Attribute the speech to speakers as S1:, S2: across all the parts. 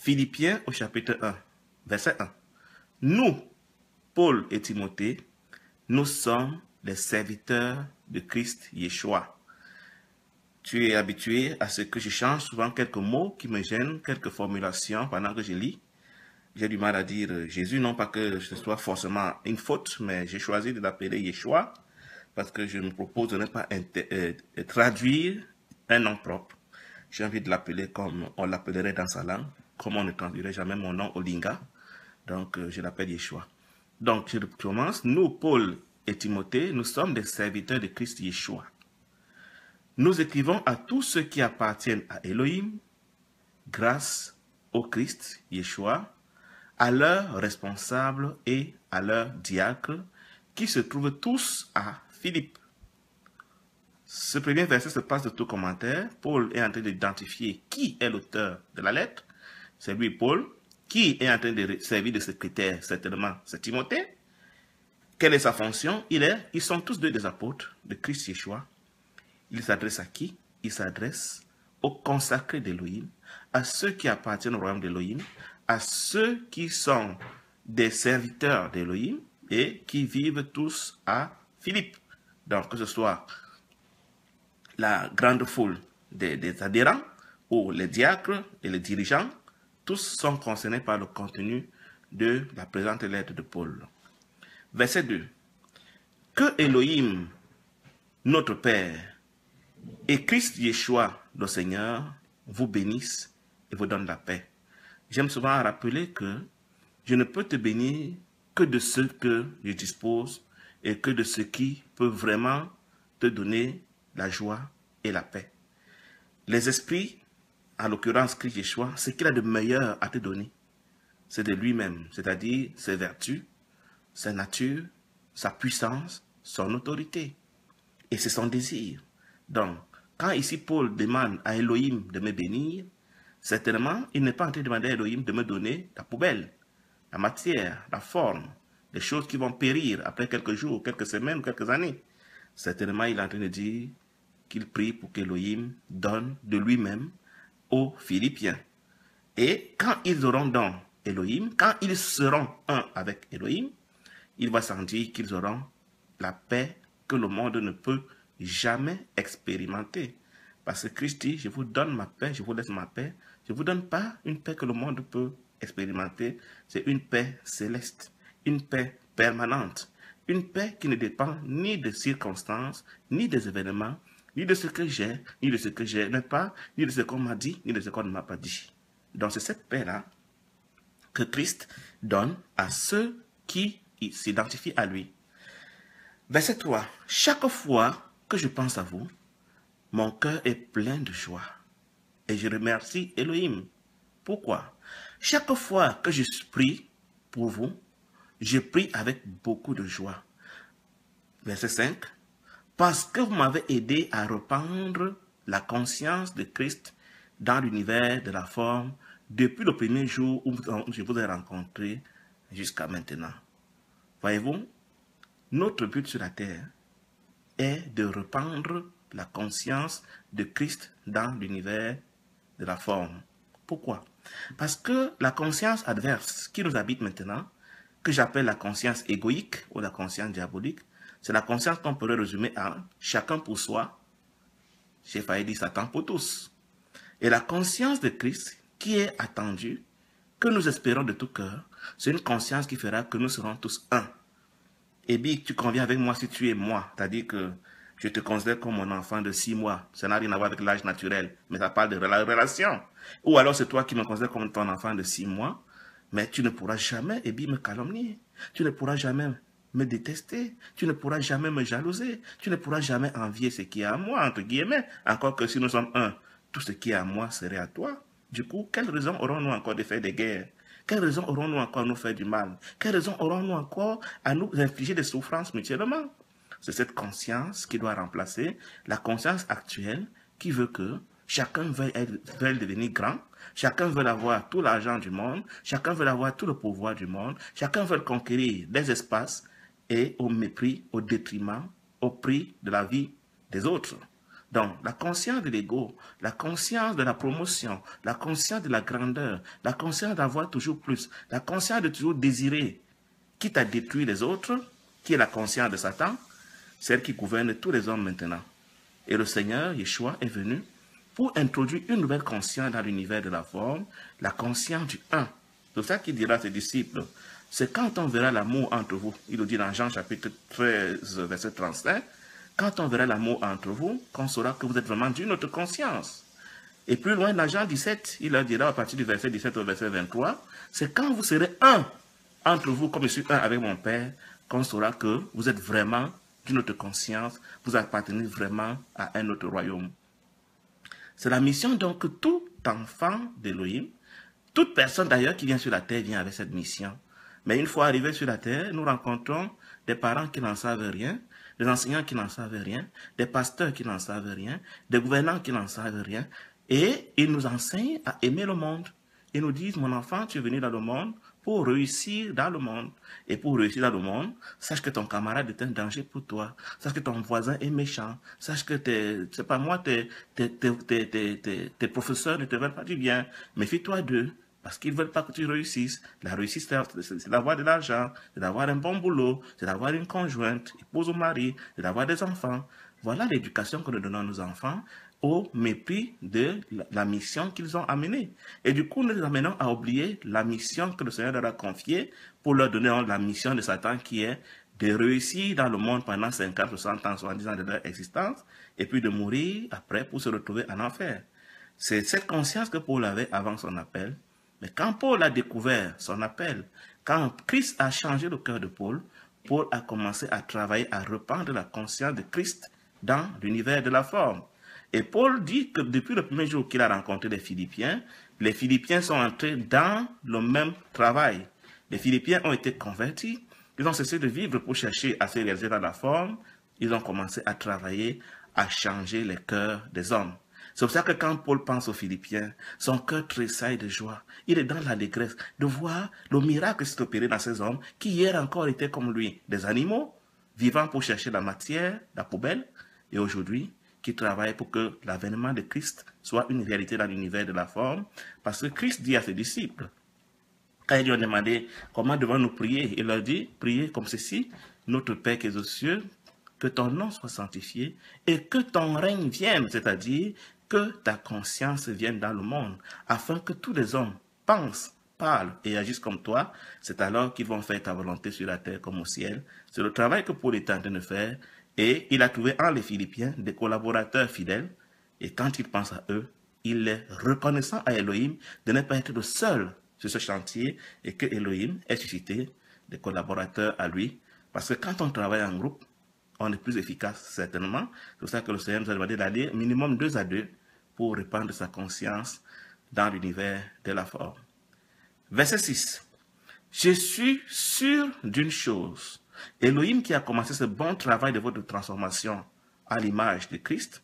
S1: Philippiens au chapitre 1, verset 1. Nous, Paul et Timothée, nous sommes les serviteurs de Christ Yeshua. Tu es habitué à ce que je change souvent quelques mots qui me gênent, quelques formulations pendant que je lis. J'ai du mal à dire Jésus, non pas que ce soit forcément une faute, mais j'ai choisi de l'appeler Yeshua parce que je me propose de ne pas traduire un nom propre. J'ai envie de l'appeler comme on l'appellerait dans sa langue, comme on ne traduirait jamais mon nom au Linga. Donc, je l'appelle Yeshua. Donc, je commence. Nous, Paul et Timothée, nous sommes des serviteurs de Christ Yeshua. Nous écrivons à tous ceux qui appartiennent à Elohim, grâce au Christ Yeshua, à leurs responsables et à leurs diacres, qui se trouvent tous à Philippe. Ce premier verset se passe de tout commentaire. Paul est en train d'identifier qui est l'auteur de la lettre. C'est lui, Paul. Qui est en train de servir de secrétaire, certainement, c'est Timothée. Quelle est sa fonction? Ils sont tous deux des apôtres de Christ Yeshua. Il s'adresse à qui? Il s'adresse aux consacrés d'Elohim, à ceux qui appartiennent au royaume d'Elohim, à ceux qui sont des serviteurs d'Elohim et qui vivent tous à Philippe. Donc, que ce soit la grande foule des adhérents ou les diacres et les dirigeants, tous sont concernés par le contenu de la présente lettre de Paul. Verset 2. Que Elohim, notre Père, et Christ Yeshua, le Seigneur, vous bénisse et vous donne la paix. J'aime souvent rappeler que je ne peux te bénir que de ce que je dispose et que de ce qui peut vraiment te donner la joie et la paix. Les esprits, en l'occurrence Christ Yeshua, ce qu'il a de meilleur à te donner, c'est de lui-même, c'est-à-dire ses vertus, sa nature, sa puissance, son autorité. Et c'est son désir. Donc, quand ici Paul demande à Elohim de me bénir, certainement, il n'est pas en train de demander à Elohim de me donner la poubelle, la matière, la forme, les choses qui vont périr après quelques jours, quelques semaines, quelques années. Certainement, il est en train de dire qu'il prie pour qu'Elohim donne de lui-même aux Philippiens. Et quand ils auront dans Elohim, quand ils seront un avec Elohim, il va sentir qu'ils auront la paix que le monde ne peut jamais expérimenter. Parce que Christ dit, je vous donne ma paix, je vous laisse ma paix. Je ne vous donne pas une paix que le monde peut expérimenter. C'est une paix céleste, une paix permanente, une paix qui ne dépend ni des circonstances, ni des événements, ni de ce que j'ai, ni de ce que je n'ai pas, ni de ce qu'on m'a dit, ni de ce qu'on ne m'a pas dit. Donc c'est cette paix-là que Christ donne à ceux qui s'identifient à lui. Verset 3. Chaque fois que je pense à vous, mon cœur est plein de joie. Et je remercie Elohim. Pourquoi? Chaque fois que je prie pour vous, je prie avec beaucoup de joie. Verset 5. Parce que vous m'avez aidé à répandre la conscience de Christ dans l'univers de la forme depuis le premier jour où je vous ai rencontré jusqu'à maintenant. Voyez-vous, notre but sur la terre est de répandre la conscience de Christ dans l'univers de la forme. Pourquoi? Parce que la conscience adverse qui nous habite maintenant, que j'appelle la conscience égoïque ou la conscience diabolique, c'est la conscience qu'on pourrait résumer à chacun pour soi. J'ai failli dire Satan pour tous. Et la conscience de Christ qui est attendue, que nous espérons de tout cœur, c'est une conscience qui fera que nous serons tous un. Et bien, tu conviens avec moi si tu es moi, c'est-à-dire que je te considère comme mon enfant de 6 mois. Ça n'a rien à voir avec l'âge naturel, mais ça parle de la relation. Ou alors c'est toi qui me considères comme ton enfant de 6 mois, mais tu ne pourras jamais, et bien, me calomnier. Tu ne pourras jamais me détester. Tu ne pourras jamais me jalouser. Tu ne pourras jamais envier ce qui est à moi, entre guillemets. Encore que si nous sommes un, tout ce qui est à moi serait à toi. Du coup, quelle raison aurons-nous encore de faire des guerres? Quelle raison aurons-nous encore à nous faire du mal? Quelle raison aurons-nous encore à nous infliger des souffrances mutuellement? C'est cette conscience qui doit remplacer la conscience actuelle qui veut que chacun veuille devenir grand, chacun veut avoir tout l'argent du monde, chacun veut avoir tout le pouvoir du monde, chacun veut conquérir des espaces et au mépris, au détriment, au prix de la vie des autres. Donc, la conscience de l'ego, la conscience de la promotion, la conscience de la grandeur, la conscience d'avoir toujours plus, la conscience de toujours désirer, quitte à détruire les autres, qui est la conscience de Satan, celle qui gouverne tous les hommes maintenant. Et le Seigneur, Yeshua, est venu pour introduire une nouvelle conscience dans l'univers de la forme, la conscience du un. C'est ça qu'il dira à ses disciples. C'est quand on verra l'amour entre vous, il le dit dans Jean chapitre 13, verset 35, quand on verra l'amour entre vous, qu'on saura que vous êtes vraiment d'une autre conscience. Et plus loin, dans Jean 17, il leur dira à partir du verset 17 au verset 23, c'est quand vous serez un entre vous, comme je suis un avec mon Père, qu'on saura que vous êtes vraiment d'une autre conscience, vous appartenez vraiment à un autre royaume. C'est la mission donc que tout enfant d'Élohim, toute personne d'ailleurs qui vient sur la terre vient avec cette mission. Mais une fois arrivé sur la terre, nous rencontrons des parents qui n'en savent rien, des enseignants qui n'en savent rien, des pasteurs qui n'en savent rien, des gouvernants qui n'en savent rien. Et ils nous enseignent à aimer le monde. Ils nous disent, mon enfant, tu es venu dans le monde pour réussir dans le monde. Et pour réussir dans le monde, sache que ton camarade est un danger pour toi. Sache que ton voisin est méchant. Sache que c'est pas moi, tes professeurs ne te veulent pas du bien. Méfie-toi d'eux. Parce qu'ils ne veulent pas que tu réussisses. La réussite, c'est d'avoir de l'argent, c'est d'avoir un bon boulot, c'est d'avoir une conjointe, épouse ou mari, c'est d'avoir des enfants. Voilà l'éducation que nous donnons à nos enfants au mépris de la mission qu'ils ont amenée. Et du coup, nous les amenons à oublier la mission que le Seigneur leur a confiée pour leur donner la mission de Satan qui est de réussir dans le monde pendant 50, 60 ans, 70 ans de leur existence et puis de mourir après pour se retrouver en enfer. C'est cette conscience que Paul avait avant son appel. Mais quand Paul a découvert son appel, quand Christ a changé le cœur de Paul, Paul a commencé à travailler à répandre la conscience de Christ dans l'univers de la forme. Et Paul dit que depuis le premier jour qu'il a rencontré les Philippiens sont entrés dans le même travail. Les Philippiens ont été convertis, ils ont cessé de vivre pour chercher à se réaliser dans la forme, ils ont commencé à travailler, à changer les cœurs des hommes. C'est pour ça que quand Paul pense aux Philippiens, son cœur tressaille de joie. Il est dans l'allégresse de voir le miracle s'est opéré dans ces hommes qui hier encore étaient comme lui, des animaux, vivant pour chercher la matière, la poubelle, et aujourd'hui qui travaillent pour que l'avènement de Christ soit une réalité dans l'univers de la forme. Parce que Christ dit à ses disciples, quand ils lui ont demandé comment devons-nous prier, il leur dit, priez comme ceci, notre Père qui est aux cieux, que ton nom soit sanctifié et que ton règne vienne, c'est-à-dire que ta conscience vienne dans le monde, afin que tous les hommes pensent, parlent et agissent comme toi. C'est alors qu'ils vont faire ta volonté sur la terre comme au ciel. C'est le travail que Paul est en train de faire, et il a trouvé en les Philippiens des collaborateurs fidèles, et quand il pense à eux, il est reconnaissant à Elohim de ne pas être le seul sur ce chantier, et que Elohim ait suscité des collaborateurs à lui, parce que quand on travaille en groupe, on est plus efficace, certainement. C'est pour ça que le Seigneur nous a demandé d'aller minimum 2 à 2 pour répandre sa conscience dans l'univers de la forme. Verset 6. Je suis sûr d'une chose. Elohim qui a commencé ce bon travail de votre transformation à l'image de Christ,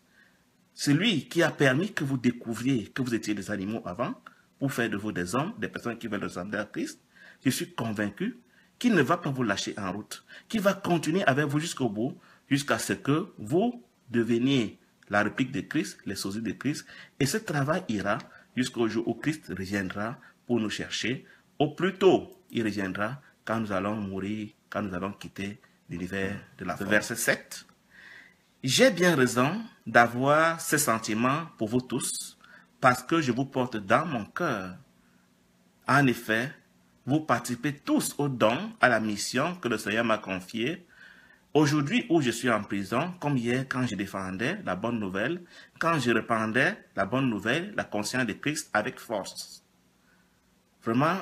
S1: c'est lui qui a permis que vous découvriez que vous étiez des animaux avant pour faire de vous des hommes, des personnes qui veulent ressembler à Christ. Je suis convaincu qu'il ne va pas vous lâcher en route, qu'il va continuer avec vous jusqu'au bout, jusqu'à ce que vous deveniez la réplique de Christ, les sosies de Christ, et ce travail ira jusqu'au jour où Christ reviendra pour nous chercher. Au plus tôt, il reviendra quand nous allons mourir, quand nous allons quitter l'univers de la forme. Verset 7. J'ai bien raison d'avoir ce sentiment pour vous tous, parce que je vous porte dans mon cœur. En effet, vous participez tous au don, à la mission que le Seigneur m'a confiée. Aujourd'hui où je suis en prison, comme hier quand je défendais la bonne nouvelle, quand je répandais la bonne nouvelle, la conscience de Christ avec force. Vraiment,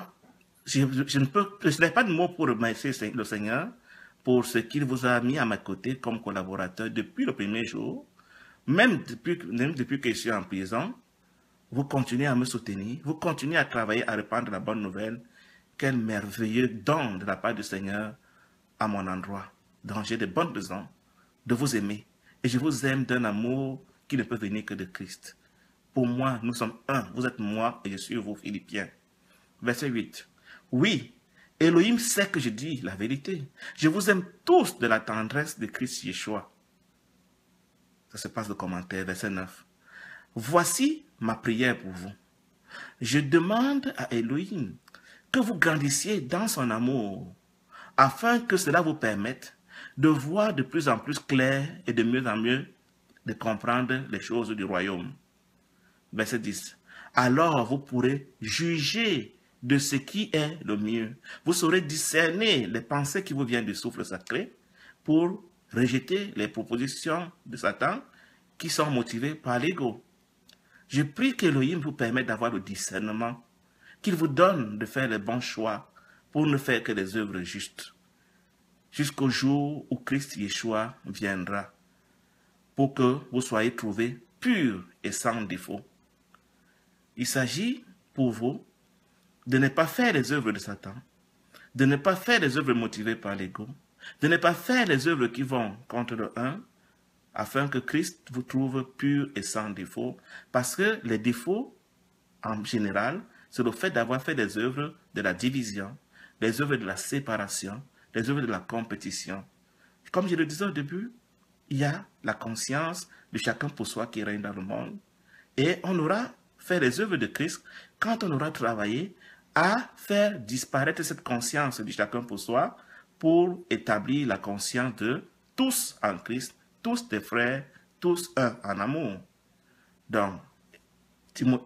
S1: je n'ai pas de mots pour remercier le Seigneur pour ce qu'il vous a mis à ma côté comme collaborateur depuis le premier jour. Même depuis que je suis en prison, vous continuez à me soutenir, vous continuez à travailler à répandre la bonne nouvelle. Quel merveilleux don de la part du Seigneur à mon endroit. Donc j'ai de bonnes raisons de vous aimer. Et je vous aime d'un amour qui ne peut venir que de Christ. Pour moi, nous sommes un. Vous êtes moi et je suis vous, Philippiens. Verset 8. Oui, Elohim sait que je dis la vérité. Je vous aime tous de la tendresse de Christ Yeshua. Ça se passe le commentaire, verset 9. Voici ma prière pour vous. Je demande à Elohim que vous grandissiez dans son amour, afin que cela vous permette de voir de plus en plus clair et de mieux en mieux de comprendre les choses du royaume. Verset 10. Alors vous pourrez juger de ce qui est le mieux. Vous saurez discerner les pensées qui vous viennent du souffle sacré pour rejeter les propositions de Satan qui sont motivées par l'ego. Je prie qu'Elohim vous permette d'avoir le discernement, qu'il vous donne de faire les bons choix pour ne faire que des œuvres justes, jusqu'au jour où Christ Yeshua viendra, pour que vous soyez trouvés purs et sans défaut. Il s'agit pour vous de ne pas faire les œuvres de Satan, de ne pas faire les œuvres motivées par l'ego, de ne pas faire les œuvres qui vont contre le un, afin que Christ vous trouve pur et sans défaut, parce que les défauts, en général, c'est le fait d'avoir fait des œuvres de la division, des œuvres de la séparation, des œuvres de la compétition. Comme je le disais au début, il y a la conscience de chacun pour soi qui règne dans le monde, et on aura fait les œuvres de Christ quand on aura travaillé à faire disparaître cette conscience de chacun pour soi pour établir la conscience de tous en Christ, tous des frères, tous un en amour. Donc,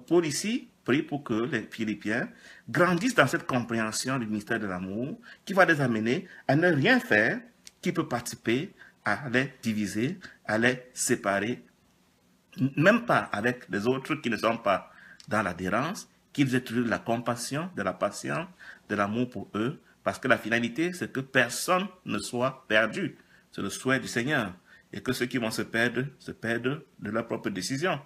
S1: Paul ici prie pour que les Philippiens grandissent dans cette compréhension du mystère de l'amour qui va les amener à ne rien faire qui peut participer à les diviser, à les séparer, même pas avec les autres qui ne sont pas dans l'adhérence, qu'ils aient toujours de la compassion, de la patience, de l'amour pour eux, parce que la finalité, c'est que personne ne soit perdu. C'est le souhait du Seigneur. Et que ceux qui vont se perdre de leur propre décision.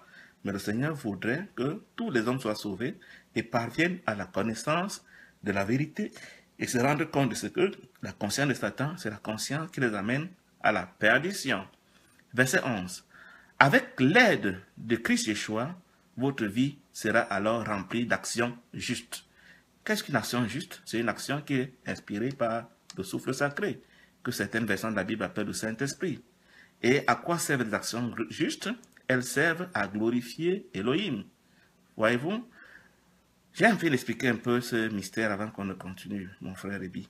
S1: Mais le Seigneur voudrait que tous les hommes soient sauvés et parviennent à la connaissance de la vérité et se rendre compte de ce que la conscience de Satan, c'est la conscience qui les amène à la perdition. Verset 11. Avec l'aide de Christ Yeshua, votre vie sera alors remplie d'actions justes. Qu'est-ce qu'une action juste? C'est une action qui est inspirée par le souffle sacré, que certaines versions de la Bible appellent le Saint-Esprit. Et à quoi servent les actions justes? Elles servent à glorifier Elohim. Voyez-vous? J'ai envie d'expliquer un peu ce mystère avant qu'on ne continue, mon frère Ebi.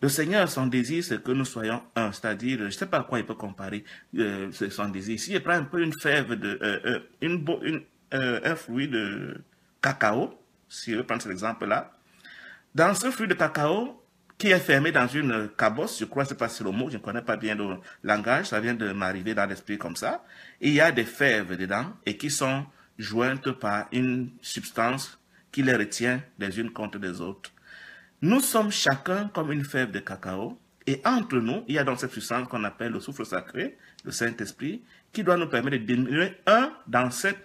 S1: Le Seigneur, son désir, c'est que nous soyons un, c'est-à-dire, je ne sais pas à quoi il peut comparer son désir. Si je prends un peu une fève un fruit de cacao, si je prends cet exemple-là, dans ce fruit de cacao, qui est fermé dans une cabosse, je crois, je ne sais pas si le mot, je ne connais pas bien le langage, ça vient de m'arriver dans l'esprit comme ça. Et il y a des fèves dedans et qui sont jointes par une substance qui les retient les unes contre les autres. Nous sommes chacun comme une fève de cacao et entre nous, il y a donc cette substance qu'on appelle le souffle sacré, le Saint-Esprit, qui doit nous permettre de diminuer un dans cette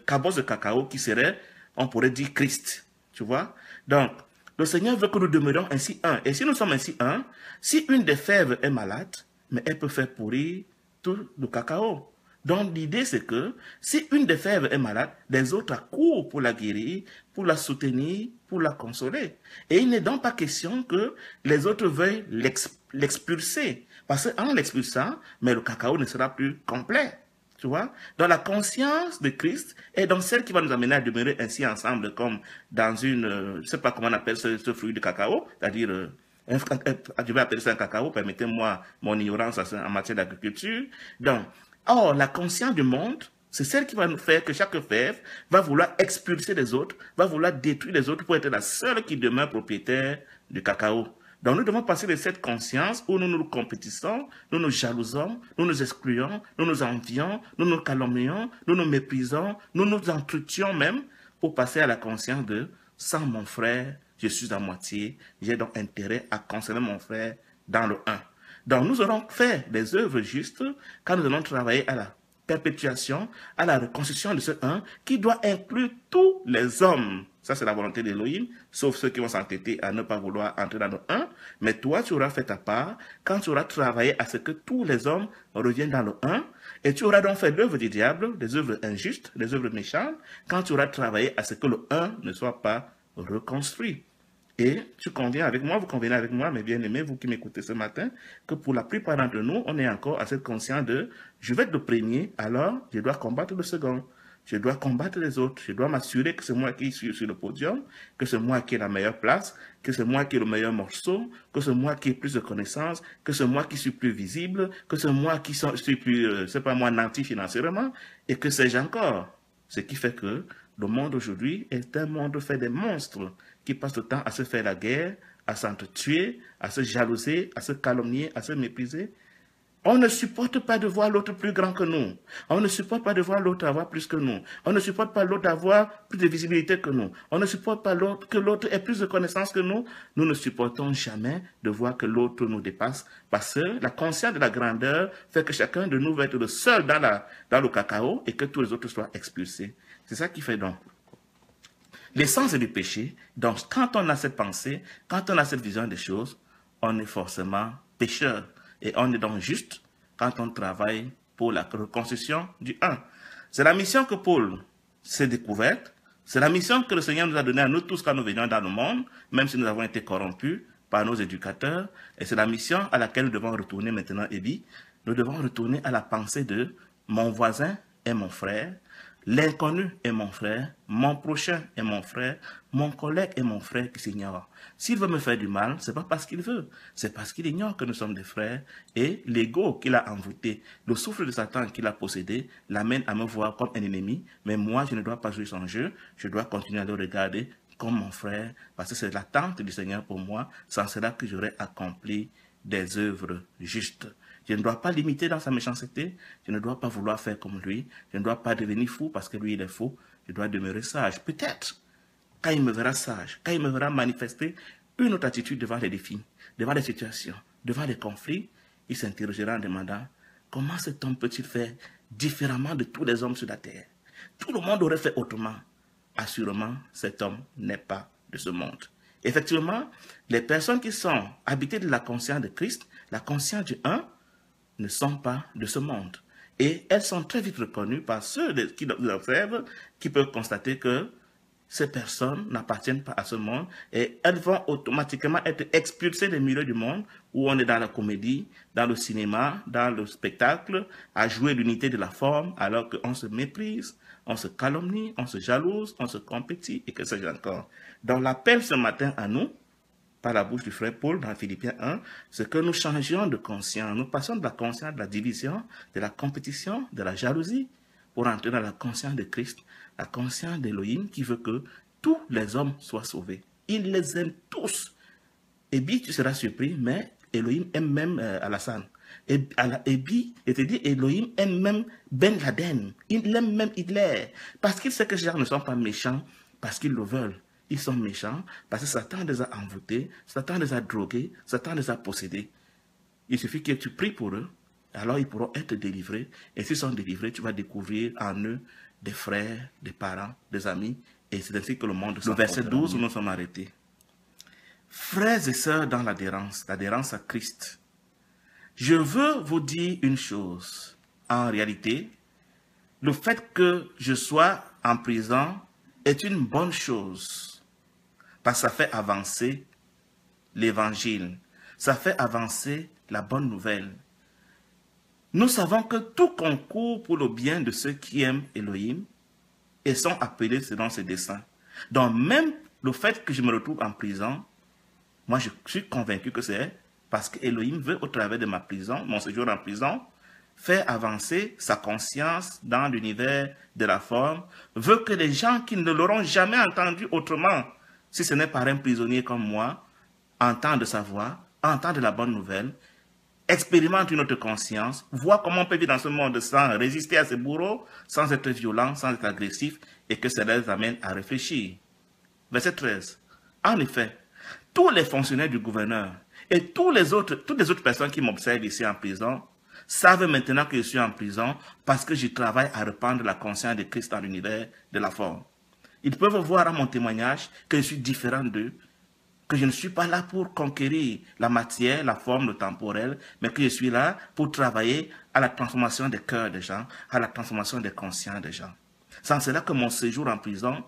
S1: cabosse de cacao qui serait, on pourrait dire, Christ. Tu vois? Donc, le Seigneur veut que nous demeurions ainsi un. Et si nous sommes ainsi un, si une des fèves est malade, mais elle peut faire pourrir tout le cacao. Donc l'idée c'est que si une des fèves est malade, les autres accourent pour la guérir, pour la soutenir, pour la consoler. Et il n'est donc pas question que les autres veuillent l'expulser. Parce qu'en l'expulsant, mais le cacao ne sera plus complet. Tu vois? Donc la conscience de Christ est donc celle qui va nous amener à demeurer ainsi ensemble, comme dans une, je ne sais pas comment on appelle ce fruit de cacao, c'est-à-dire, je vais appeler ça un cacao, permettez-moi mon ignorance en matière d'agriculture. Donc, or, la conscience du monde, c'est celle qui va nous faire que chaque fève va vouloir expulser les autres, va vouloir détruire les autres pour être la seule qui demeure propriétaire du cacao. Donc nous devons passer de cette conscience où nous nous compétissons, nous nous jalousons, nous nous excluons, nous nous envions, nous nous calomnions, nous nous méprisons, nous nous entretuons même, pour passer à la conscience de « sans mon frère, je suis à moitié, j'ai donc intérêt à concerner mon frère dans le un ». Donc nous aurons fait des œuvres justes quand nous allons travailler à la perpétuation, à la reconstruction de ce un qui doit inclure tous les hommes. Ça, c'est la volonté d'Elohim, sauf ceux qui vont s'entêter à ne pas vouloir entrer dans le un. Mais toi, tu auras fait ta part quand tu auras travaillé à ce que tous les hommes reviennent dans le un. Et tu auras donc fait l'œuvre du diable, des œuvres injustes, des œuvres méchantes, quand tu auras travaillé à ce que le un ne soit pas reconstruit. Et tu conviens avec moi, vous convenez avec moi, mes bien-aimés, vous qui m'écoutez ce matin, que pour la plupart d'entre nous, on est encore assez conscient de je vais être le premier, alors je dois combattre le second. Je dois combattre les autres. Je dois m'assurer que c'est moi qui suis sur le podium, que c'est moi qui ai la meilleure place, que c'est moi qui ai le meilleur morceau, que c'est moi qui ai plus de connaissances, que c'est moi qui suis plus visible, que c'est moi qui suis plus, c'est pas moi, nanti financièrement, et que sais-je encore. Ce qui fait que le monde aujourd'hui est un monde fait des monstres qui passent le temps à se faire la guerre, à s'entretuer, à se jalouser, à se calomnier, à se mépriser. On ne supporte pas de voir l'autre plus grand que nous. On ne supporte pas de voir l'autre avoir plus que nous. On ne supporte pas l'autre avoir plus de visibilité que nous. On ne supporte pas que l'autre ait plus de connaissances que nous. Nous ne supportons jamais de voir que l'autre nous dépasse parce que la conscience de la grandeur fait que chacun de nous va être le seul dans le cacao et que tous les autres soient expulsés. C'est ça qui fait donc l'essence du péché. Donc, quand on a cette pensée, quand on a cette vision des choses, on est forcément pécheur. Et on est donc juste quand on travaille pour la reconstruction du un. C'est la mission que Paul s'est découverte. C'est la mission que le Seigneur nous a donnée à nous tous quand nous venions dans le monde, même si nous avons été corrompus par nos éducateurs. Et c'est la mission à laquelle nous devons retourner maintenant, Ebi. Nous devons retourner à la pensée de mon voisin est mon frère, l'inconnu est mon frère, mon prochain est mon frère, mon collègue est mon frère qui s'ignore. S'il veut me faire du mal, ce n'est pas parce qu'il veut, c'est parce qu'il ignore que nous sommes des frères et l'ego qu'il a envoûté, le souffle de Satan qu'il a possédé, l'amène à me voir comme un ennemi, mais moi je ne dois pas jouer son jeu, je dois continuer à le regarder comme mon frère, parce que c'est l'attente du Seigneur pour moi, sans cela que j'aurais accompli des œuvres justes. Je ne dois pas l'imiter dans sa méchanceté. Je ne dois pas vouloir faire comme lui. Je ne dois pas devenir fou parce que lui, il est fou. Je dois demeurer sage. Peut-être, quand il me verra sage, quand il me verra manifester une autre attitude devant les défis, devant les situations, devant les conflits, il s'interrogera en demandant comment cet homme peut-il faire différemment de tous les hommes sur la terre? Tout le monde aurait fait autrement. Assurément, cet homme n'est pas de ce monde. Effectivement, les personnes qui sont habitées de la conscience de Christ, la conscience du un, ne sont pas de ce monde. Et elles sont très vite reconnues par ceux qui les observent, qui peuvent constater que ces personnes n'appartiennent pas à ce monde et elles vont automatiquement être expulsées des milieux du monde où on est dans la comédie, dans le cinéma, dans le spectacle, à jouer l'unité de la forme alors qu'on se méprise, on se calomnie, on se jalouse, on se compétit et que sais-je encore. Donc l'appel ce matin à nous, par la bouche du frère Paul dans Philippiens 1, c'est que nous changions de conscience. Nous passons de la conscience de la division, de la compétition, de la jalousie, pour entrer dans la conscience de Christ, la conscience d'Élohim qui veut que tous les hommes soient sauvés. Il les aime tous. Et puis tu seras surpris, mais Elohim aime même Alassane. Et puis, il te dit, Elohim aime même Ben Laden. Il aime même Hitler. Parce qu'il sait que ces gens ne sont pas méchants, parce qu'ils le veulent. Ils sont méchants parce que Satan les a envoûtés, Satan les a drogués, Satan les a possédés. Il suffit que tu pries pour eux, alors ils pourront être délivrés. Et s'ils sont délivrés, tu vas découvrir en eux des frères, des parents, des amis. Et c'est ainsi que le monde se. Le verset 12 où nous sommes arrêtés. Frères et sœurs dans l'adhérence à Christ, je veux vous dire une chose. En réalité, le fait que je sois en prison est une bonne chose. Parce que ça fait avancer l'évangile. Ça fait avancer la bonne nouvelle. Nous savons que tout concourt pour le bien de ceux qui aiment Elohim et sont appelés selon ses desseins. Donc même le fait que je me retrouve en prison, moi je suis convaincu que c'est parce que Elohim veut au travers de ma prison, mon séjour en prison, faire avancer sa conscience dans l'univers de la forme, veut que les gens qui ne l'auront jamais entendu autrement, si ce n'est par un prisonnier comme moi, entendent sa voix, entendent la bonne nouvelle, expérimentent une autre conscience, voient comment on peut vivre dans ce monde sans résister à ses bourreaux, sans être violent, sans être agressif, et que cela les amène à réfléchir. Verset 13. En effet, tous les fonctionnaires du gouverneur et toutes les autres personnes qui m'observent ici en prison savent maintenant que je suis en prison parce que je travaille à répandre la conscience de Christ dans l'univers de la forme. Ils peuvent voir à mon témoignage que je suis différent d'eux, que je ne suis pas là pour conquérir la matière, la forme, le temporel, mais que je suis là pour travailler à la transformation des cœurs des gens, à la transformation des consciences des gens. C'est cela que mon séjour en prison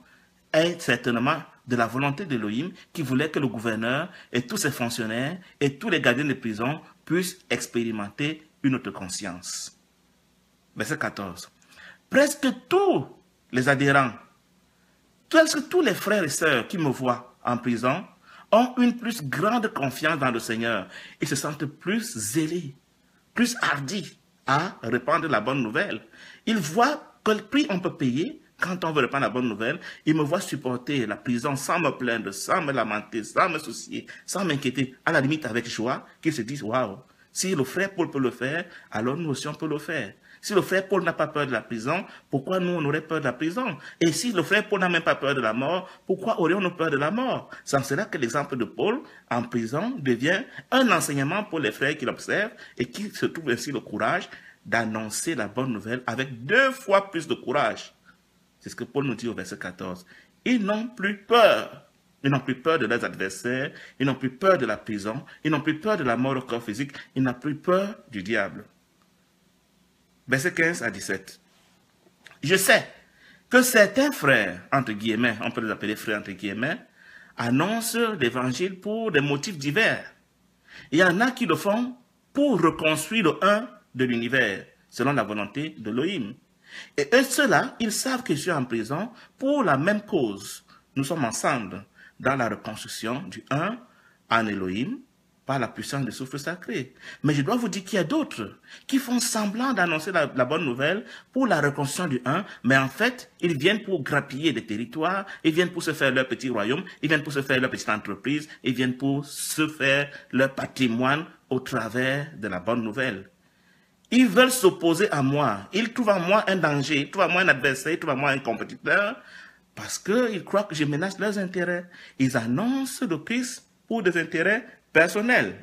S1: est certainement de la volonté d'Élohim qui voulait que le gouverneur et tous ses fonctionnaires et tous les gardiens de prison puissent expérimenter une autre conscience. Verset 14. Presque tous les adhérents, presque tous les frères et sœurs qui me voient en prison ont une plus grande confiance dans le Seigneur et se sentent plus zélés, plus hardis à répandre la bonne nouvelle. Ils voient quel prix on peut payer quand on veut répandre la bonne nouvelle. Ils me voient supporter la prison sans me plaindre, sans me lamenter, sans me soucier, sans m'inquiéter, à la limite avec joie, qu'ils se disent, waouh, si le frère Paul peut le faire, alors nous aussi on peut le faire. Si le frère Paul n'a pas peur de la prison, pourquoi nous on aurait peur de la prison? Et si le frère Paul n'a même pas peur de la mort, pourquoi aurions-nous peur de la mort? C'est en cela que l'exemple de Paul en prison devient un enseignement pour les frères qui l'observent et qui se trouvent ainsi le courage d'annoncer la bonne nouvelle avec 2 fois plus de courage. C'est ce que Paul nous dit au verset 14. Ils n'ont plus peur. Ils n'ont plus peur de leurs adversaires. Ils n'ont plus peur de la prison. Ils n'ont plus peur de la mort au corps physique. Ils n'ont plus peur du diable. Verset 15 à 17. Je sais que certains frères, entre guillemets, on peut les appeler frères entre guillemets, annoncent l'évangile pour des motifs divers. Il y en a qui le font pour reconstruire le un de l'univers, selon la volonté d'Élohim. Et eux, ceux-là, ils savent que je suis en prison pour la même cause. Nous sommes ensemble dans la reconstruction du un en Élohim par la puissance des souffles sacrés. Mais je dois vous dire qu'il y a d'autres qui font semblant d'annoncer la bonne nouvelle pour la reconstruction du un, mais en fait, ils viennent pour grappiller des territoires, ils viennent pour se faire leur petit royaume, ils viennent pour se faire leur petite entreprise, ils viennent pour se faire leur patrimoine au travers de la bonne nouvelle. Ils veulent s'opposer à moi. Ils trouvent en moi un danger, ils trouvent en moi un adversaire, ils trouvent en moi un compétiteur, parce qu'ils croient que je menace leurs intérêts. Ils annoncent le Christ pour des intérêts personnels.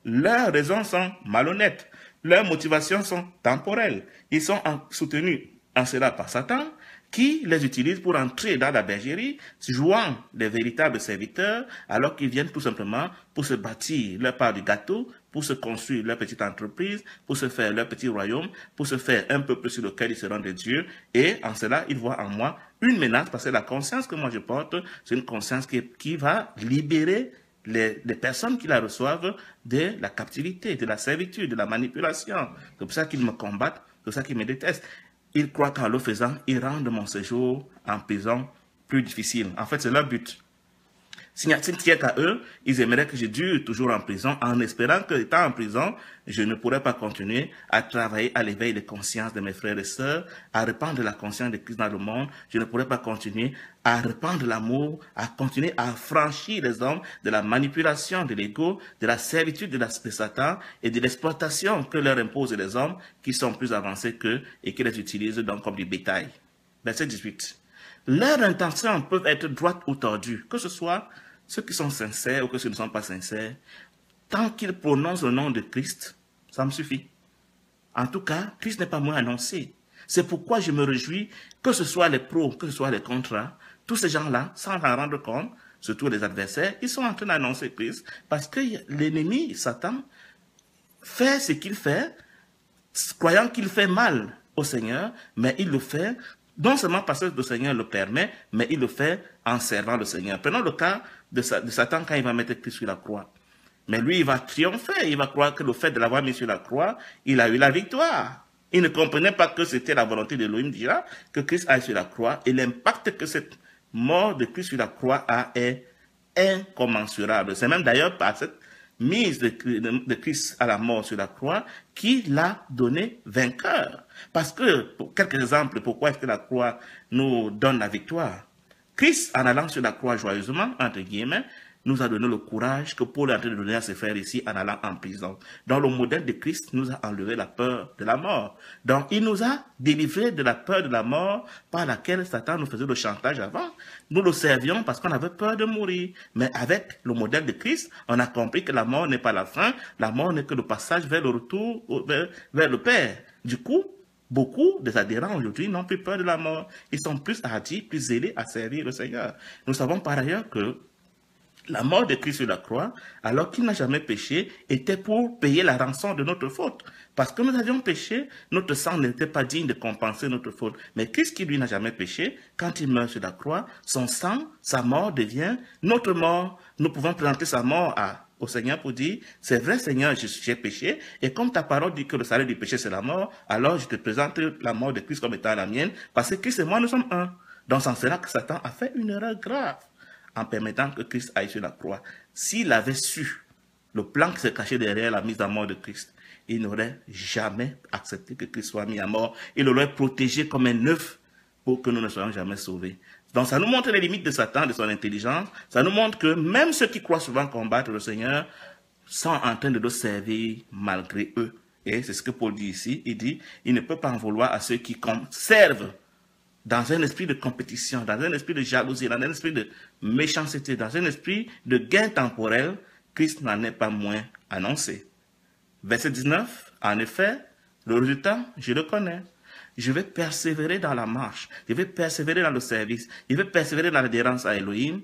S1: Leurs raisons sont malhonnêtes. Leurs motivations sont temporelles. Ils sont soutenus en cela par Satan, qui les utilise pour entrer dans la bergerie, jouant les véritables serviteurs, alors qu'ils viennent tout simplement pour se bâtir leur part du gâteau, pour se construire leur petite entreprise, pour se faire leur petit royaume, pour se faire un peuple sur lequel ils seront des dieux. Et en cela, ils voient en moi une menace, parce que la conscience que moi je porte, c'est une conscience qui va libérer les personnes qui la reçoivent de la captivité, de la servitude, de la manipulation. C'est pour ça qu'ils me combattent, c'est pour ça qu'ils me détestent. Ils croient qu'en le faisant, ils rendent mon séjour en prison plus difficile. En fait, c'est leur but. S'il n'y a qu'à eux, ils aimeraient que je dure toujours en prison, en espérant que, étant en prison, je ne pourrais pas continuer à travailler à l'éveil des consciences de mes frères et sœurs, à répandre la conscience de Christ dans le monde. Je ne pourrais pas continuer à répandre l'amour, à continuer à affranchir les hommes de la manipulation de l'ego, de la servitude de Satan et de l'exploitation que leur imposent les hommes qui sont plus avancés qu'eux et qui les utilisent donc comme du bétail. Verset 18. Leurs intentions peuvent être droites ou tordues, que ce soit ceux qui sont sincères ou que ceux qui ne sont pas sincères. Tant qu'ils prononcent le nom de Christ, ça me suffit. En tout cas, Christ n'est pas moins annoncé. C'est pourquoi je me réjouis que ce soit les pros, que ce soit les contras, tous ces gens-là, sans en rendre compte, surtout les adversaires, ils sont en train d'annoncer Christ parce que l'ennemi, Satan, fait ce qu'il fait, croyant qu'il fait mal au Seigneur, mais il le fait non seulement parce que le Seigneur le permet, mais il le fait en servant le Seigneur. Prenons le cas de Satan quand il va mettre Christ sur la croix. Mais lui, il va triompher, il va croire que le fait de l'avoir mis sur la croix, il a eu la victoire. Il ne comprenait pas que c'était la volonté d'Élohim déjà, que Christ aille sur la croix, et l'impact que cette mort de Christ sur la croix a est incommensurable. C'est même d'ailleurs par cette mise de Christ à la mort sur la croix qui l'a donné vainqueur. Parce que, pour quelques exemples, pourquoi est-ce que la croix nous donne la victoire? Christ, en allant sur la croix joyeusement, entre guillemets, nous a donné le courage que Paul est en train de donner à ses frères ici en allant en prison. Dans le modèle de Christ, nous a enlevé la peur de la mort. Donc, il nous a délivrés de la peur de la mort par laquelle Satan nous faisait le chantage avant. Nous le servions parce qu'on avait peur de mourir. Mais avec le modèle de Christ, on a compris que la mort n'est pas la fin. La mort n'est que le passage vers le retour, vers le Père. Du coup, beaucoup des adhérents aujourd'hui n'ont plus peur de la mort. Ils sont plus hardis, plus zélés à servir le Seigneur. Nous savons par ailleurs que La mort de Christ sur la croix, alors qu'il n'a jamais péché, était pour payer la rançon de notre faute. Parce que nous avions péché, notre sang n'était pas digne de compenser notre faute. Mais Christ qui lui n'a jamais péché, quand il meurt sur la croix, son sang, sa mort devient notre mort. Nous pouvons présenter sa mort au Seigneur pour dire, c'est vrai Seigneur, j'ai péché, et comme ta parole dit que le salaire du péché c'est la mort, alors je te présente la mort de Christ comme étant la mienne, parce que Christ et moi nous sommes un. Donc c'est là que Satan a fait une erreur grave en permettant que Christ aille sur la croix. S'il avait su le plan qui se cachait derrière la mise à mort de Christ, il n'aurait jamais accepté que Christ soit mis à mort. Il l'aurait protégé comme un œuf pour que nous ne soyons jamais sauvés. Donc ça nous montre les limites de Satan, de son intelligence. Ça nous montre que même ceux qui croient souvent combattre le Seigneur sont en train de le servir malgré eux. Et c'est ce que Paul dit ici. Il dit, il ne peut pas en vouloir à ceux qui servent dans un esprit de compétition, dans un esprit de jalousie, dans un esprit de méchanceté, dans un esprit de gain temporel. Christ n'en est pas moins annoncé. Verset 19, en effet, le résultat, je le connais. Je vais persévérer dans la marche, je vais persévérer dans le service, je vais persévérer dans l'adhérence à Elohim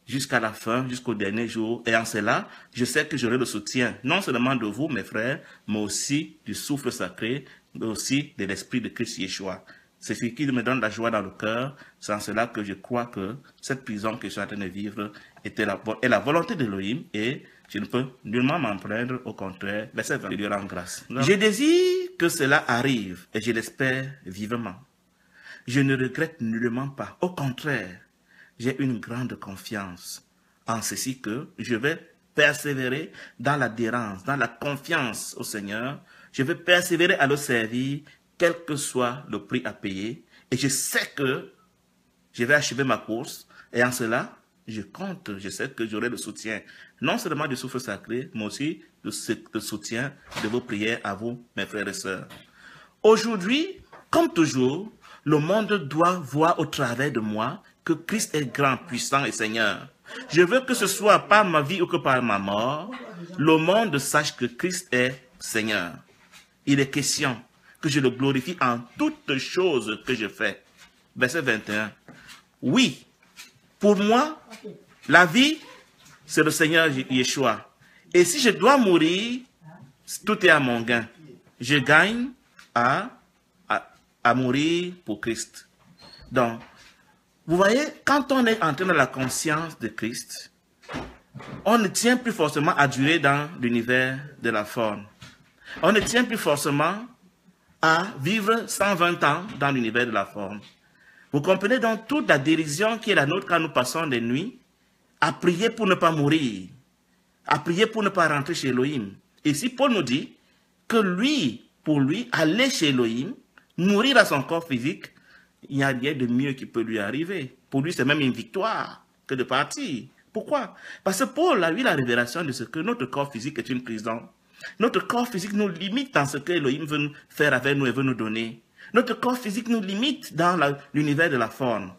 S1: jusqu'à la fin, jusqu'au dernier jour. Et en cela, je sais que j'aurai le soutien, non seulement de vous, mes frères, mais aussi du souffle sacré, mais aussi de l'esprit de Christ Yeshua. C'est ce qui me donne la joie dans le cœur. C'est en cela que je crois que cette prison que je suis en train de vivre est la volonté d'Elohim et je ne peux nullement m'en plaindre, au contraire, verset 20, je lui rends grâce. Je désire que cela arrive et je l'espère vivement. Je ne regrette nullement pas. Au contraire, j'ai une grande confiance en ceci que je vais persévérer dans l'adhérence, dans la confiance au Seigneur. Je vais persévérer à le servir, quel que soit le prix à payer. Et je sais que je vais achever ma course. Et en cela, je compte, je sais que j'aurai le soutien, non seulement du souffle sacré, mais aussi le soutien de vos prières à vous, mes frères et sœurs. Aujourd'hui, comme toujours, le monde doit voir au travers de moi que Christ est grand, puissant et Seigneur. Je veux que ce soit par ma vie ou que par ma mort, le monde sache que Christ est Seigneur. Il est question que je le glorifie en toutes choses que je fais. Verset 21. Oui, pour moi, la vie, c'est le Seigneur Yeshua. Et si je dois mourir, tout est à mon gain. Je gagne à mourir pour Christ. Donc, vous voyez, quand on est entré dans la conscience de Christ, on ne tient plus forcément à durer dans l'univers de la forme. On ne tient plus forcément à vivre 120 ans dans l'univers de la forme. Vous comprenez donc toute la dérision qui est la nôtre quand nous passons des nuits à prier pour ne pas mourir, à prier pour ne pas rentrer chez Elohim. Et si Paul nous dit que lui, pour lui, aller chez Elohim, mourir à son corps physique, il n'y a rien de mieux qui peut lui arriver. Pour lui, c'est même une victoire que de partir. Pourquoi? Parce que Paul a eu la révélation de ce que notre corps physique est une prison. Notre corps physique nous limite dans ce que Elohim veut faire avec nous et veut nous donner. Notre corps physique nous limite dans l'univers de la forme.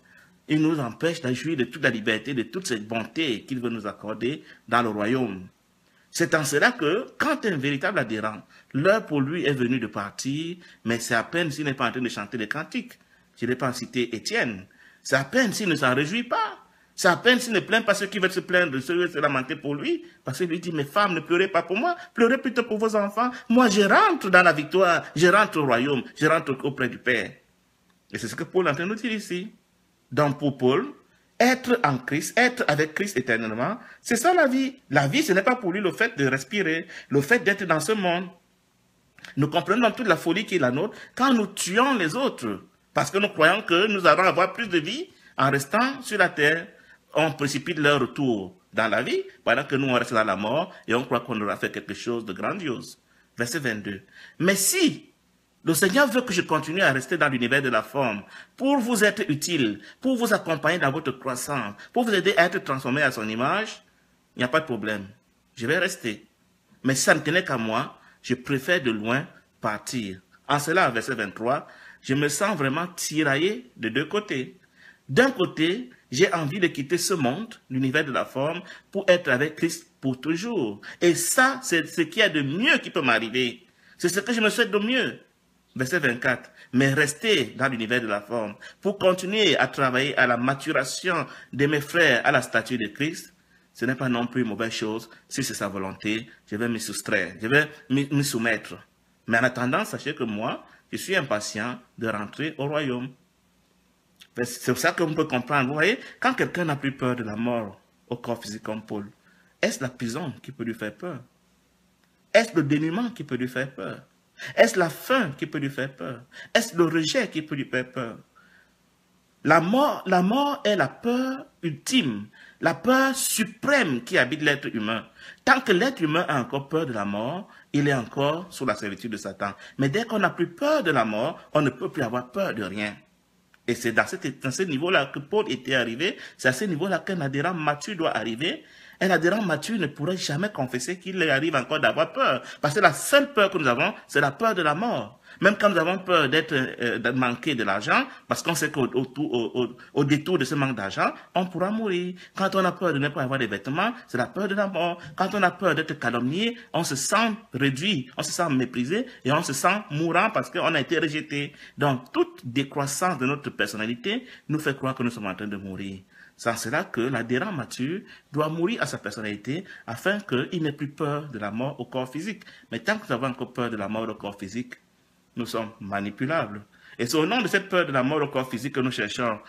S1: Il nous empêche de jouir de toute la liberté, de toute cette bonté qu'il veut nous accorder dans le royaume. C'est en cela que, quand un véritable adhérent, l'heure pour lui est venue de partir, mais c'est à peine s'il n'est pas en train de chanter des cantiques. Je n'ai pas cité Étienne. C'est à peine s'il ne s'en réjouit pas. C'est à peine s'il ne plaint pas ceux qui veulent se plaindre, ceux qui veulent se lamenter pour lui. Parce qu'il lui dit, mes femmes, ne pleurez pas pour moi, pleurez plutôt pour vos enfants. Moi, je rentre dans la victoire, je rentre au royaume, je rentre auprès du Père. Et c'est ce que Paul est en train de nous dire ici. Donc pour Paul, être en Christ, être avec Christ éternellement, c'est ça la vie. La vie, ce n'est pas pour lui le fait de respirer, le fait d'être dans ce monde. Nous comprenons toute la folie qui est la nôtre quand nous tuons les autres. Parce que nous croyons que nous allons avoir plus de vie en restant sur la terre. On précipite leur retour dans la vie, pendant que nous on reste dans la mort et on croit qu'on aura fait quelque chose de grandiose. Verset 22. Mais si le Seigneur veut que je continue à rester dans l'univers de la forme, pour vous être utile, pour vous accompagner dans votre croissance, pour vous aider à être transformé à son image, il n'y a pas de problème. Je vais rester. Mais si ça ne tenait qu'à moi, je préfère de loin partir. En cela, verset 23, je me sens vraiment tiraillé de deux côtés. D'un côté, j'ai envie de quitter ce monde, l'univers de la forme, pour être avec Christ pour toujours. Et ça, c'est ce qu'il y a de mieux qui peut m'arriver. C'est ce que je me souhaite de mieux. Verset 24. Mais rester dans l'univers de la forme, pour continuer à travailler à la maturation de mes frères à la statue de Christ, Ce n'est pas non plus une mauvaise chose. Si c'est sa volonté, je vais me soustraire, je vais me soumettre. Mais en attendant, sachez que moi, je suis impatient de rentrer au royaume. C'est pour ça qu'on peut comprendre. Vous voyez, quand quelqu'un n'a plus peur de la mort au corps physique comme Paul, est-ce la prison qui peut lui faire peur? Est-ce le dénuement qui peut lui faire peur? Est-ce la faim qui peut lui faire peur? Est-ce le rejet qui peut lui faire peur? La mort est la peur ultime, la peur suprême qui habite l'être humain. Tant que l'être humain a encore peur de la mort, il est encore sous la servitude de Satan. Mais dès qu'on n'a plus peur de la mort, on ne peut plus avoir peur de rien. Et c'est dans ce niveau-là que Paul était arrivé, c'est à ce niveau-là qu'un adhérent mature doit arriver. Un adhérent mature ne pourrait jamais confesser qu'il arrive encore d'avoir peur. Parce que la seule peur que nous avons, c'est la peur de la mort. Même quand nous avons peur de manquer de l'argent, parce qu'on sait qu'au détour de ce manque d'argent, on pourra mourir. Quand on a peur de ne pas avoir des vêtements, c'est la peur de la mort. Quand on a peur d'être calomnié, on se sent réduit, on se sent méprisé et on se sent mourant parce qu'on a été rejeté. Donc, toute décroissance de notre personnalité nous fait croire que nous sommes en train de mourir. C'est cela que l'adhérent mature doit mourir à sa personnalité afin qu'il n'ait plus peur de la mort au corps physique. Mais tant que nous avons encore peur de la mort au corps physique, nous sommes manipulables. Et c'est au nom de cette peur de la mort au corps physique que nous cherchons,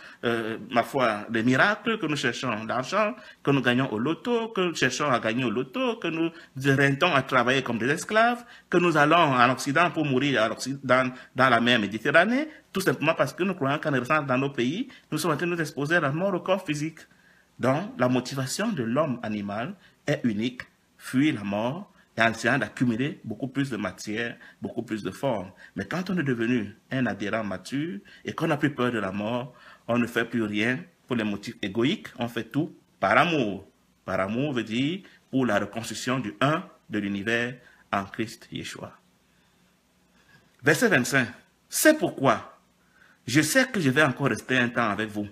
S1: ma foi, des miracles, que nous cherchons l'argent, que nous gagnons au loto, que nous cherchons à gagner au loto, que nous restons à travailler comme des esclaves, que nous allons en Occident pour mourir dans la mer Méditerranée, tout simplement parce que nous croyons qu'en restant dans nos pays, nous sommes en train de nous exposer à la mort au corps physique. Donc, la motivation de l'homme animal est unique, fuir la mort, et en essayant d'accumuler beaucoup plus de matière, beaucoup plus de forme. Mais quand on est devenu un adhérent mature et qu'on n'a plus peur de la mort, on ne fait plus rien pour les motifs égoïques, on fait tout par amour. Par amour veut dire pour la reconstruction du un de l'univers en Christ Yeshua. Verset 25. C'est pourquoi je sais que je vais encore rester un temps avec vous.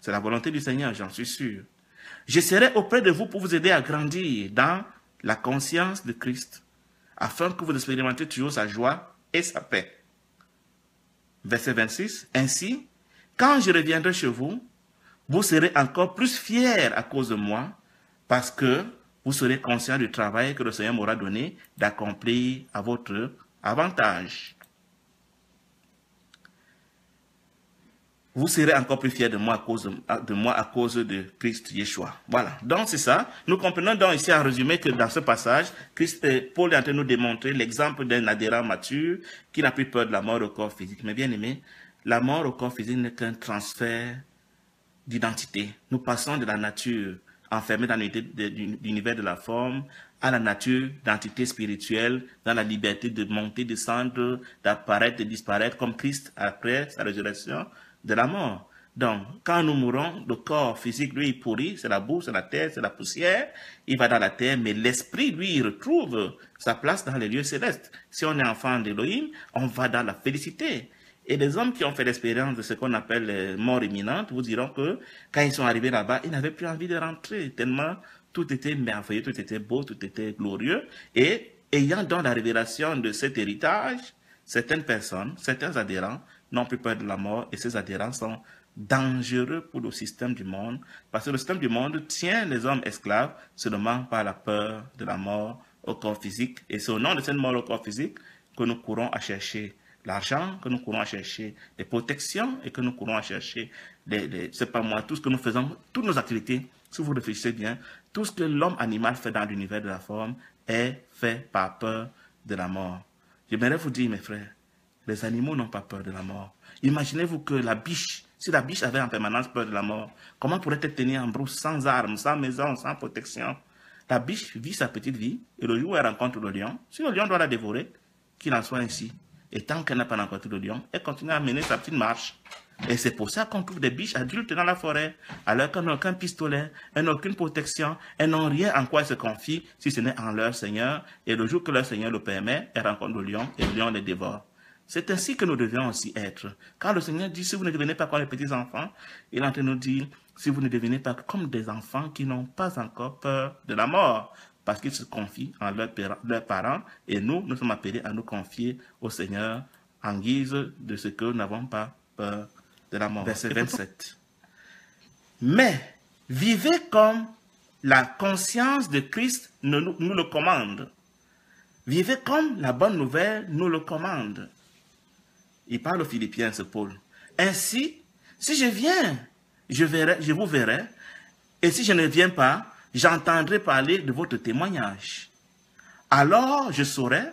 S1: C'est la volonté du Seigneur, j'en suis sûr. Je serai auprès de vous pour vous aider à grandir dans la conscience de Christ, afin que vous expérimentiez toujours sa joie et sa paix. Verset 26. Ainsi, quand je reviendrai chez vous, vous serez encore plus fiers à cause de moi, parce que vous serez conscients du travail que le Seigneur m'aura donné d'accomplir à votre avantage. Vous serez encore plus fiers de moi à cause de Christ Yeshua. Voilà. Donc, c'est ça. Nous comprenons donc ici en résumé que dans ce passage, Paul est en train de nous démontrer l'exemple d'un adhérent mature qui n'a plus peur de la mort au corps physique. Mais bien aimé, la mort au corps physique n'est qu'un transfert d'identité. Nous passons de la nature enfermée dans l'univers de la forme à la nature d'entité spirituelle, dans la liberté de monter, descendre, d'apparaître, de disparaître, comme Christ après sa résurrection de la mort. Donc, quand nous mourons, le corps physique, lui, il pourrit, c'est la boue, c'est la terre, c'est la poussière, il va dans la terre, mais l'esprit, lui, il retrouve sa place dans les lieux célestes. Si on est enfant d'Élohim, on va dans la félicité. Et les hommes qui ont fait l'expérience de ce qu'on appelle les morts imminentes vous diront que quand ils sont arrivés là-bas, ils n'avaient plus envie de rentrer, tellement tout était merveilleux, tout était beau, tout était glorieux. Et ayant donc la révélation de cet héritage, certaines personnes, certains adhérents n'ont plus peur de la mort et ces adhérents sont dangereux pour le système du monde parce que le système du monde tient les hommes esclaves seulement par la peur de la mort au corps physique. Et c'est au nom de cette mort au corps physique que nous courons à chercher l'argent, que nous courons à chercher des protections et que nous courons à chercher, c'est pas moi, tout ce que nous faisons, toutes nos activités, si vous réfléchissez bien, tout ce que l'homme animal fait dans l'univers de la forme est fait par peur de la mort. J'aimerais vous dire, mes frères, les animaux n'ont pas peur de la mort. Imaginez-vous que la biche, si la biche avait en permanence peur de la mort, comment pourrait-elle tenir en brousse, sans armes, sans maison, sans protection? La biche vit sa petite vie, et le jour où elle rencontre le lion, si le lion doit la dévorer, qu'il en soit ainsi. Et tant qu'elle n'a pas rencontré le lion, elle continue à mener sa petite marche. Et c'est pour ça qu'on trouve des biches adultes dans la forêt, alors qu'elles n'ont aucun pistolet, elles n'ont aucune protection, elles n'ont rien en quoi elles se confient, si ce n'est en leur Seigneur. Et le jour que leur Seigneur le permet, elles rencontrent le lion, et le lion les dévore. C'est ainsi que nous devions aussi être. Quand le Seigneur dit, si vous ne devenez pas comme les petits enfants, il est en train de nous dire, si vous ne devenez pas comme des enfants qui n'ont pas encore peur de la mort, parce qu'ils se confient en leurs parents, et nous sommes appelés à nous confier au Seigneur en guise de ce que nous n'avons pas peur de la mort. Verset 27. Mais vivez comme la conscience de Christ nous le commande. Vivez comme la bonne nouvelle nous le commande. Il parle aux Philippiens, ce Paul. Ainsi, si je viens, je vous verrai, et si je ne viens pas, j'entendrai parler de votre témoignage. Alors je saurai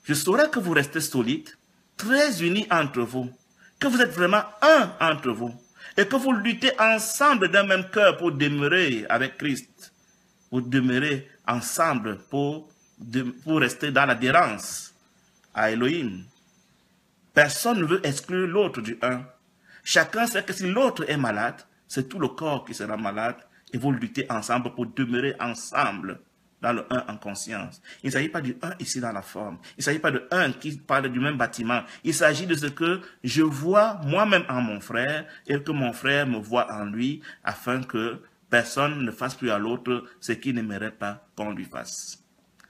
S1: que vous restez solides, très unis entre vous, que vous êtes vraiment un entre vous, et que vous luttez ensemble d'un même cœur pour demeurer avec Christ, pour demeurer ensemble, pour rester dans l'adhérence à Elohim. Personne ne veut exclure l'autre du un. Chacun sait que si l'autre est malade, c'est tout le corps qui sera malade, et vous luttez ensemble pour demeurer ensemble dans le un en conscience. Il ne s'agit pas du un ici dans la forme. Il ne s'agit pas de un qui parle du même bâtiment. Il s'agit de ce que je vois moi-même en mon frère et que mon frère me voit en lui, afin que personne ne fasse plus à l'autre ce qu'il n'aimerait pas qu'on lui fasse.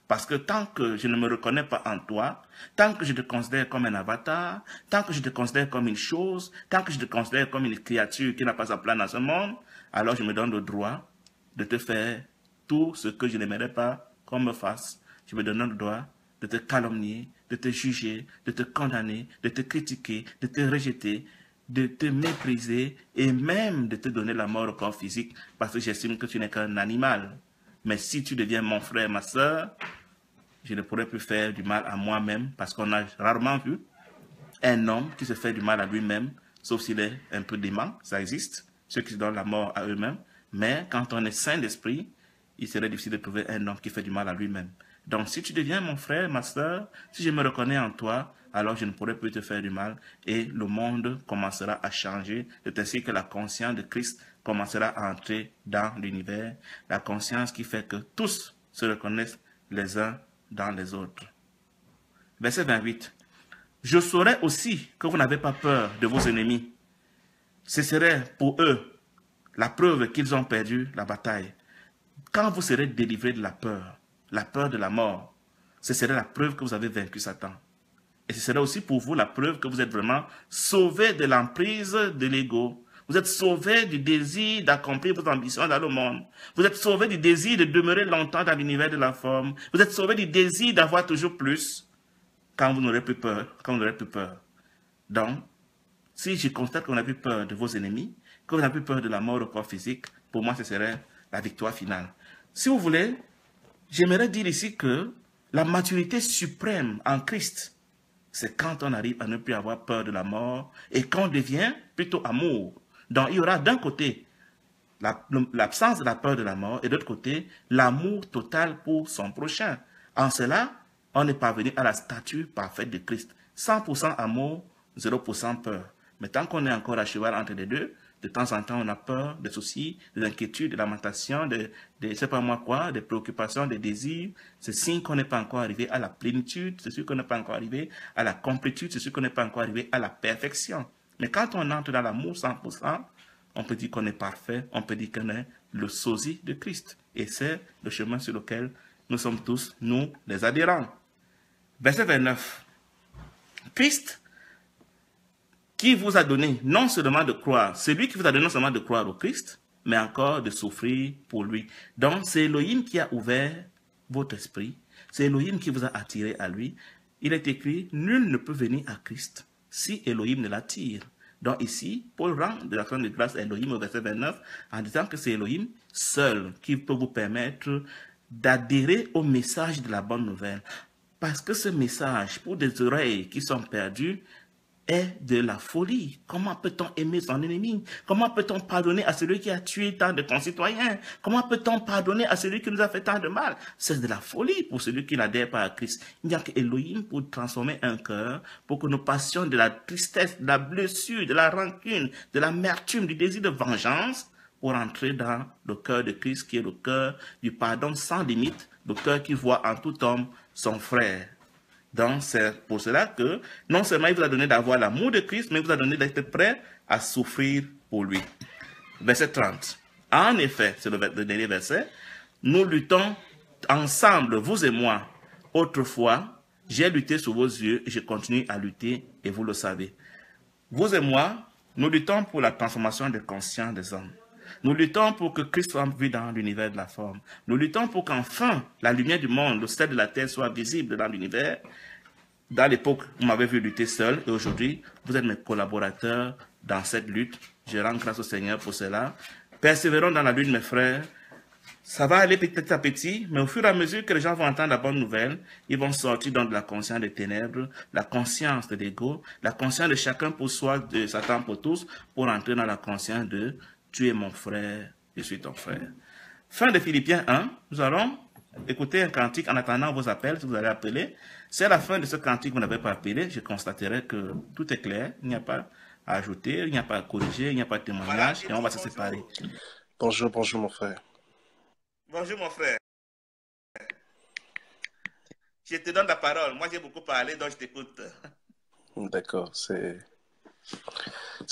S1: Parce que tant que je ne me reconnais pas en toi, tant que je te considère comme un avatar, tant que je te considère comme une chose, tant que je te considère comme une créature qui n'a pas sa place dans ce monde, alors je me donne le droit de te faire tout ce que je n'aimerais pas qu'on me fasse. Je me donne le droit de te calomnier, de te juger, de te condamner, de te critiquer, de te rejeter, de te mépriser et même de te donner la mort au corps physique parce que j'estime que tu n'es qu'un animal. Mais si tu deviens mon frère, ma soeur, je ne pourrai plus faire du mal à moi-même parce qu'on a rarement vu un homme qui se fait du mal à lui-même, sauf s'il est un peu dément, ça existe, ceux qui se donnent la mort à eux-mêmes. Mais quand on est saint d'esprit, il serait difficile de trouver un homme qui fait du mal à lui-même. Donc si tu deviens mon frère, ma soeur, si je me reconnais en toi, alors je ne pourrai plus te faire du mal et le monde commencera à changer. C'est ainsi que la conscience de Christ commencera à entrer dans l'univers. La conscience qui fait que tous se reconnaissent les uns dans les autres. Verset 28. Je saurai aussi que vous n'avez pas peur de vos ennemis. Ce serait pour eux la preuve qu'ils ont perdu la bataille. Quand vous serez délivrés de la peur de la mort, ce serait la preuve que vous avez vaincu Satan. Et ce serait aussi pour vous la preuve que vous êtes vraiment sauvés de l'emprise de l'ego. Vous êtes sauvés du désir d'accomplir vos ambitions dans le monde. Vous êtes sauvés du désir de demeurer longtemps dans l'univers de la forme. Vous êtes sauvés du désir d'avoir toujours plus quand vous n'aurez plus peur, quand vous n'aurez plus peur. Donc, si je constate qu'on n'a plus peur de vos ennemis, que vous n'avez plus peur de la mort au corps physique, pour moi, ce serait la victoire finale. Si vous voulez, j'aimerais dire ici que la maturité suprême en Christ, c'est quand on arrive à ne plus avoir peur de la mort et qu'on devient plutôt amour. Donc, il y aura d'un côté l'absence de la peur de la mort et de l'autre côté, l'amour total pour son prochain. En cela, on est parvenu à la stature parfaite de Christ. 100% amour, 0% peur. Mais tant qu'on est encore à cheval entre les deux, de temps en temps, on a peur, des soucis, des inquiétudes, des lamentations, je sais pas moi quoi, des préoccupations, des désirs. C'est signe qu'on n'est pas encore arrivé à la plénitude, c'est sûr qu'on n'est pas encore arrivé à la complétude, c'est sûr qu'on n'est pas encore arrivé à la perfection. Mais quand on entre dans l'amour 100%, on peut dire qu'on est parfait, on peut dire qu'on est le sosie de Christ. Et c'est le chemin sur lequel nous sommes tous, nous, les adhérents. Verset 29. Christ qui vous a donné non seulement de croire, c'est lui qui vous a donné non seulement de croire au Christ, mais encore de souffrir pour lui. Donc, c'est Elohim qui a ouvert votre esprit, c'est Elohim qui vous a attiré à lui. Il est écrit, nul ne peut venir à Christ si Elohim ne l'attire. Donc ici, Paul rend de l'action de grâce à Elohim au verset 29 en disant que c'est Elohim seul qui peut vous permettre d'adhérer au message de la bonne nouvelle. Parce que ce message, pour des oreilles qui sont perdues, est de la folie. Comment peut-on aimer son ennemi? Comment peut-on pardonner à celui qui a tué tant de concitoyens? Comment peut-on pardonner à celui qui nous a fait tant de mal? C'est de la folie pour celui qui n'adhère pas à Christ. Il n'y a qu'Elohim pour transformer un cœur, pour que nous passions de la tristesse, de la blessure, de la rancune, de l'amertume, du désir de vengeance, pour entrer dans le cœur de Christ, qui est le cœur du pardon sans limite, le cœur qui voit en tout homme son frère. Donc, c'est pour cela que, non seulement il vous a donné d'avoir l'amour de Christ, mais il vous a donné d'être prêt à souffrir pour lui. Verset 30. En effet, c'est le dernier verset, nous luttons ensemble, vous et moi. Autrefois, j'ai lutté sous vos yeux et je continue à lutter et vous le savez. Vous et moi, nous luttons pour la transformation des consciences des hommes. Nous luttons pour que Christ soit vu dans l'univers de la forme. Nous luttons pour qu'enfin la lumière du monde, le sel de la terre soit visible dans l'univers. Dans l'époque, vous m'avez vu lutter seul et aujourd'hui, vous êtes mes collaborateurs dans cette lutte. Je rends grâce au Seigneur pour cela. Persévérons dans la lutte, mes frères. Ça va aller petit à petit, mais au fur et à mesure que les gens vont entendre la bonne nouvelle, ils vont sortir donc de la conscience des ténèbres, la conscience de l'ego, la conscience de chacun pour soi, de Satan pour tous, pour entrer dans la conscience de tu es mon frère, je suis ton frère. Fin de Philippiens 1, nous allons écouter un cantique en attendant vos appels, si vous allez appeler. C'est à la fin de ce cantique que vous n'avez pas appelé, je constaterai que tout est clair, il n'y a pas à ajouter, il n'y a pas à corriger, il n'y a pas de témoignage, et on va se séparer.
S2: Bonjour, bonjour mon frère.
S1: Bonjour mon frère. Je te donne la parole. Moi, j'ai beaucoup parlé, donc je t'écoute.
S2: D'accord, c'est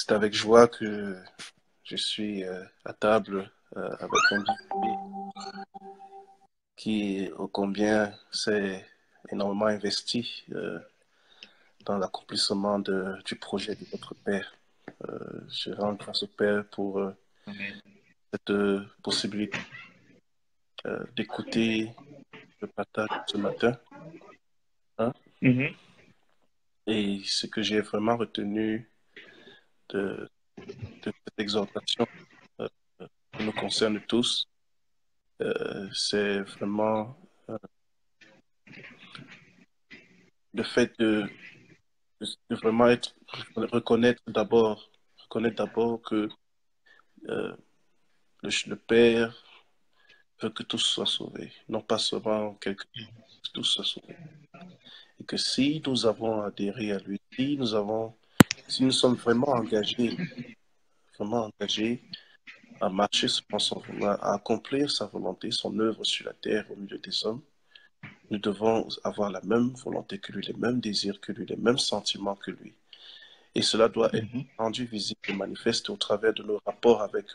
S2: avec joie que je suis à table avec un invité qui, ô combien, s'est énormément investi dans l'accomplissement du projet de votre Père. Je rends grâce au Père pour cette possibilité d'écouter le partage ce matin. Hein? Et ce que j'ai vraiment retenu de cette exhortation qui nous concerne tous, c'est vraiment le fait de vraiment reconnaître d'abord que le Père veut que tous soient sauvés, non pas seulement quelques, que tous soient sauvés. Et que si nous avons adhéré à lui, si nous sommes vraiment engagés à marcher selon son vouloir, à accomplir sa volonté, son œuvre sur la terre au milieu des hommes, nous devons avoir la même volonté que lui, les mêmes désirs que lui, les mêmes sentiments que lui. Et cela doit être rendu visible et manifeste au travers de nos rapports avec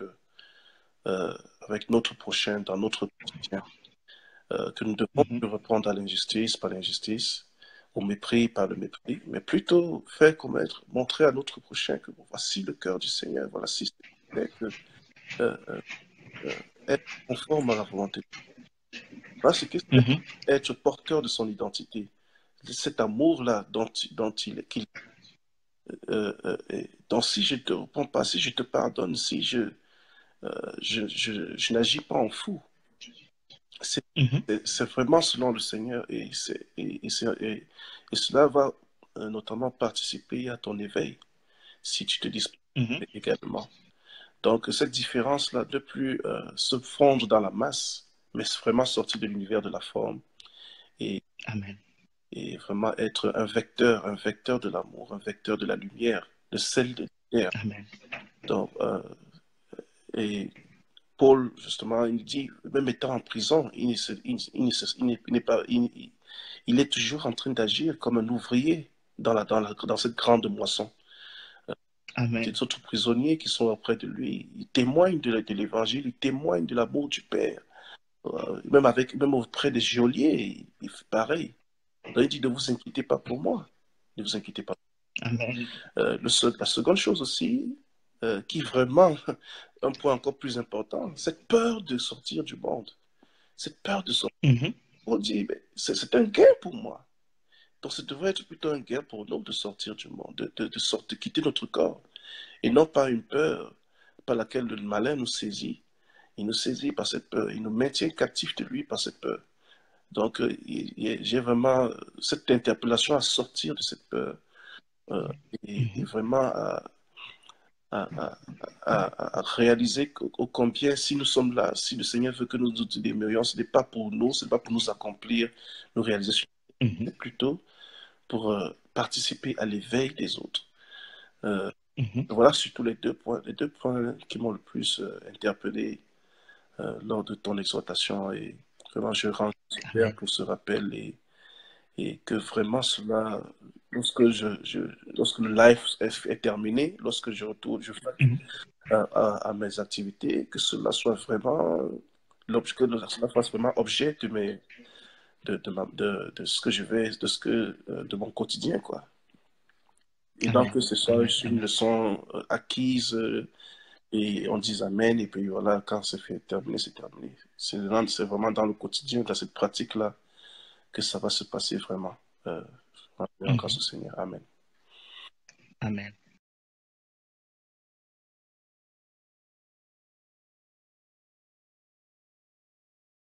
S2: notre prochain, dans notre quotidien. Que nous devons nous reprendre à l'injustice par l'injustice, au mépris par le mépris, mais plutôt faire connaître, montrer à notre prochain que voici le cœur du Seigneur, voilà si c'est que être conforme à la volonté. Voilà ce que c'est être porteur de son identité. Cet amour-là dont si je te réponds pas, si je te pardonne, si je n'agis pas en fou, c'est vraiment selon le Seigneur et cela va notamment participer à ton éveil si tu te disposes également. Donc cette différence-là de plus se fondre dans la masse, mais vraiment sortir de l'univers de la forme et,
S1: Amen.
S2: et vraiment être un vecteur de l'amour, un vecteur de la lumière, de celle de la lumière.
S1: Amen.
S2: Donc, et Paul, justement, il dit, même étant en prison, il est toujours en train d'agir comme un ouvrier dans cette grande moisson.
S1: Amen.
S2: Les autres prisonniers qui sont auprès de lui, ils témoignent de l'évangile, ils témoignent de l'amour du Père. Même auprès des geôliers, il fait pareil. Donc, il dit, ne vous inquiétez pas pour moi. Ne vous inquiétez pas.
S1: Amen.
S2: La seconde chose aussi, qui vraiment, un point encore plus important, cette peur de sortir du monde. Cette peur de sortir. On dit, c'est un gain pour moi. Donc, ça devrait être plutôt un gain pour nous de sortir du monde, de quitter notre corps. Et non pas une peur par laquelle le malin nous saisit. Il nous saisit par cette peur. Il nous maintient captifs de lui par cette peur. Donc, j'ai vraiment cette interpellation à sortir de cette peur et vraiment à réaliser au combien, si nous sommes là, si le Seigneur veut que nous nous demeurions, ce n'est pas pour nous, ce n'est pas pour nous accomplir nos réalisations, c'est plutôt pour participer à l'éveil des autres. Voilà surtout les deux points qui m'ont le plus interpellé lors de ton exhortation. Et vraiment, je rends Père pour ce rappel et que vraiment cela, lorsque le live est terminé, lorsque je retourne, à mes activités, que cela soit vraiment que cela fasse vraiment objet de ce que je vais, de mon quotidien, quoi. Et donc que ce soit une leçon acquise et on dit Amen, et puis voilà, quand c'est fait, terminé, c'est terminé. C'est vraiment dans le quotidien, dans cette pratique-là, que ça va se passer vraiment. Grâce au Seigneur. Amen.
S3: Amen.